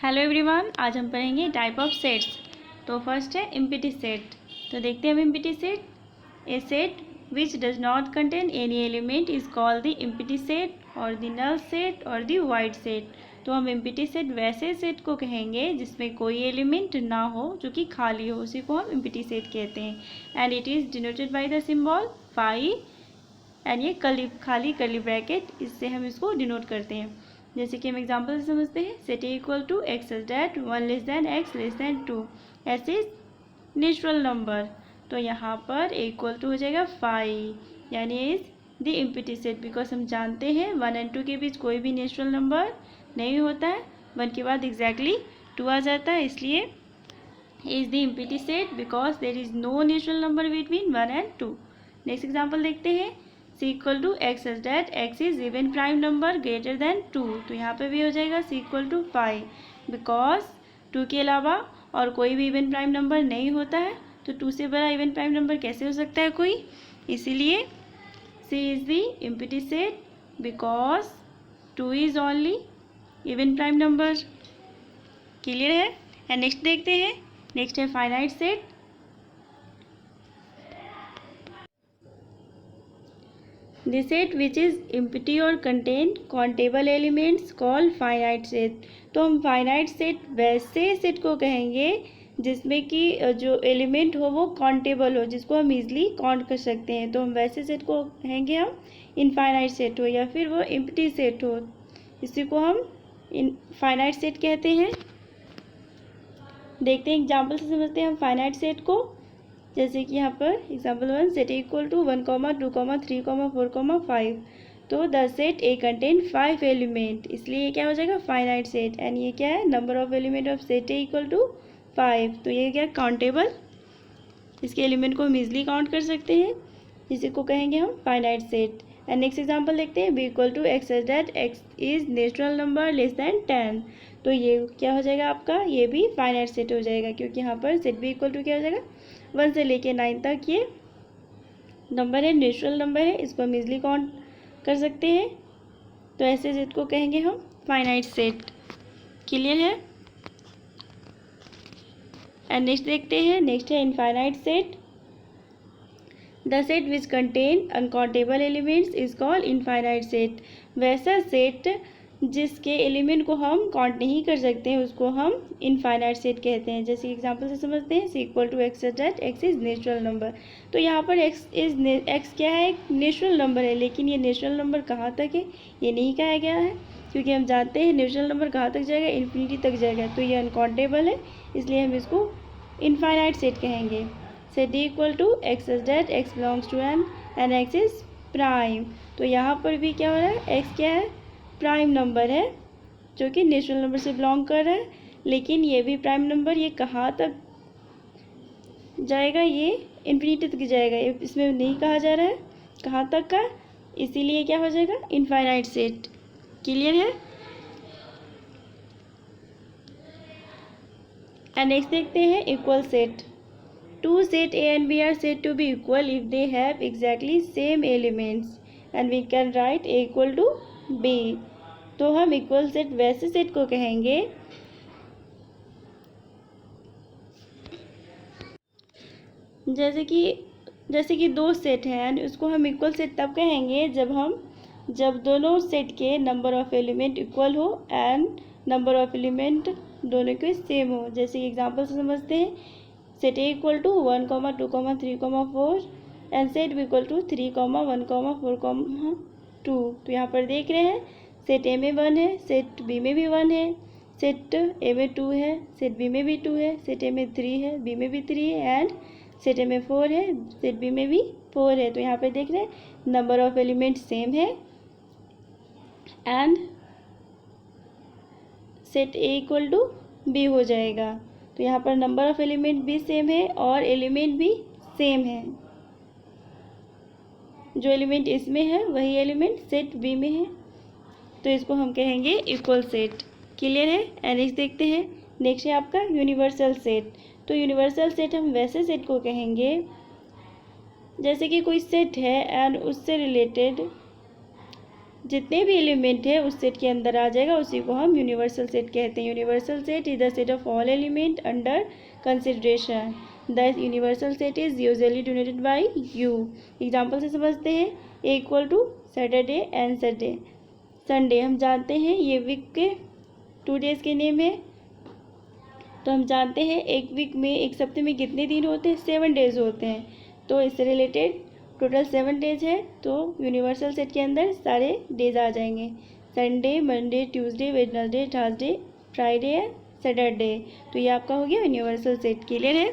Hello everyone, आज हम पढ़ेंगे टाइप ऑफ सेट्स। तो फर्स्ट है एम्प्टी सेट। तो देखते हैं हम empty set. A set which does not contain any element is called the empty set और द नल सेट और द वाइड सेट। तो हम एम्प्टी सेट वैसे सेट को कहेंगे जिसमें कोई एलिमेंट ना हो, जो कि खाली हो, उसी को हम एम्प्टी सेट कहते हैं। And it is denoted by the symbol phi. And ये खाली कर्ली ब्रैकेट, इससे हम इसको डिनोट करते हैं। जैसे कि हम एग्जाम्पल से समझते हैं, set A equal to x such that 1 less than x less than 2 ऐसे नेचुरल नंबर। तो यहाँ पर ए इक्वल टू हो जाएगा 5, यानी is the empty set, because हम जानते हैं 1 एंड 2 के बीच कोई भी नेचुरल नंबर नहीं होता है। 1 के बाद एग्जैक्टली 2 आ जाता है, इसलिए is the empty set because there is no natural number between 1 and 2। Next example देखते हैं, c equal to x such that x is even prime number greater than 2। तो यहाँ पे भी हो जाएगा c इक्वल टू 5, बिकॉज 2 के अलावा और कोई भी इवन प्राइम नंबर नहीं होता है। तो 2 से बड़ा इवन प्राइम नंबर कैसे हो सकता है कोई, इसीलिए c is the empty set because 2 is only even prime number. Clear है। एंड नेक्स्ट देखते हैं, नेक्स्ट है finite set. The set which is empty or contain countable elements called finite set। तो हम finite set वैसे set को कहेंगे जिसमें कि जो एलिमेंट हो वो काउंटेबल हो, जिसको हम इजीली काउंट कर सकते हैं। तो हम वैसे सेट को कहेंगे हम इनफाइनाइट सेट हो, या फिर वो एम्प्टी सेट हो, इसी को हम इनफाइनाइट सेट कहते हैं। देखते हैं एग्जाम्पल से समझते हैं हम फाइनाइट सेट को। जैसे कि यहाँ पर एग्जाम्पल 1, सेट इक्वल टू 1, 2, 3, 4, 5। तो the set A contain 5 element, इसलिए ये क्या हो जाएगा फाइनाइट सेट। एंड ये क्या है, number of element of set A equal to 5। तो ये क्या काउंटेबल, इसके एलिमेंट को हम इजिली काउंट कर सकते हैं, इसी को कहेंगे हम finite set. And next example देखते हैं, B equal to x such that x is natural number less than 10। तो ये क्या हो जाएगा आपका, ये भी फाइनाइट सेट हो जाएगा, क्योंकि यहाँ पर सेट बी इक्वल टू क्या हो जाएगा 1 से लेके 9 तक ये नंबर है, नेचुरल नंबर है, इसको हम इजली काउंट कर सकते हैं। तो ऐसे सेट को कहेंगे हम फाइनाइट सेट। क्लियर है। एंड नेक्स्ट देखते हैं, नेक्स्ट है infinite set. The set which contain uncountable elements is called infinite set. वैसा सेट जिसके एलिमेंट को हम काउंट नहीं कर सकते हैं उसको हम इनफाइनाइट सेट कहते हैं। जैसे एग्जांपल से समझते हैं, C equal to x such that x is natural number. तो यहाँ पर एक्स क्या है, एक नेचुरल नंबर है, लेकिन ये नेचुरल नंबर कहाँ तक है ये नहीं कहा गया है, क्योंकि हम जानते हैं नेचुरल नंबर कहाँ तक जाएगा, इन्फिनिटी तक जाएगा। तो ये अनकाउंटेबल है, इसलिए हम इसको इनफाइनाइट सेट कहेंगे। Set D equal to x such that x belongs to N and x is prime. तो यहाँ पर भी क्या हो रहा है, एक्स क्या है, प्राइम नंबर है, जो कि नेचुरल नंबर से बिलोंग कर रहा है, लेकिन ये भी प्राइम नंबर, ये कहाँ तक जाएगा, ये इन्फिनिटी तक जाएगा, ये इसमें नहीं कहा जा रहा है कहाँ तक का, इसीलिए क्या हो जाएगा इनफाइनाइट सेट। क्लियर है। एंड नेक्स्ट देखते हैं equal set. Two set A and B are set to be equal if they have exactly same elements and we can write A equal to B. तो हम equal set वैसे set को कहेंगे जैसे कि दो सेट हैं, एंड उसको हम इक्वल सेट तब कहेंगे जब दोनों सेट के नंबर ऑफ एलिमेंट इक्वल हो एंड नंबर ऑफ एलिमेंट दोनों के सेम हो। जैसे एग्जांपल से समझते हैं, set A equal to 1, 2, 3, 4 and set B equal to 3, 1, 4, 2। तो यहाँ पर देख रहे हैं सेट ए में 1 है, सेट बी में भी 1 है, सेट ए में 2 है, सेट बी में भी 2 है, सेट ए में 3 है, बी में भी 3 है, एंड सेट ए में 4 है, सेट बी में भी 4 है। तो यहाँ पे देख रहे हैं नंबर ऑफ एलिमेंट सेम है and set A equal to B हो जाएगा। तो यहाँ पर नंबर ऑफ एलिमेंट भी सेम है और एलिमेंट भी सेम है, जो एलिमेंट इसमें है वही एलिमेंट सेट बी में है, तो इसको हम कहेंगे इक्वल सेट। क्लियर है। एंड नेक्स्ट देखते हैं, नेक्स्ट है आपका यूनिवर्सल सेट। तो यूनिवर्सल सेट हम वैसे सेट को कहेंगे जैसे कि कोई सेट है एंड उससे रिलेटेड जितने भी एलिमेंट है उस सेट के अंदर आ जाएगा, उसी को हम यूनिवर्सल सेट कहते हैं। Universal set is the set of all element under consideration. The universal set is usually denoted by U. Example से समझते हैं। A equal to Saturday and Sunday. हम जानते हैं ये वीक के 2 डेज के नेम है। तो हम जानते हैं एक वीक में, एक सप्ताह में कितने दिन होते हैं? 7 डेज होते हैं। तो इससे रिलेटेड टोटल 7 डेज है, तो यूनिवर्सल सेट के अंदर सारे डेज आ जाएंगे। Sunday, Monday, Tuesday, Wednesday, Thursday, Friday, Saturday. तो ये आपका हो गया यूनिवर्सल सेट। क्लियर है?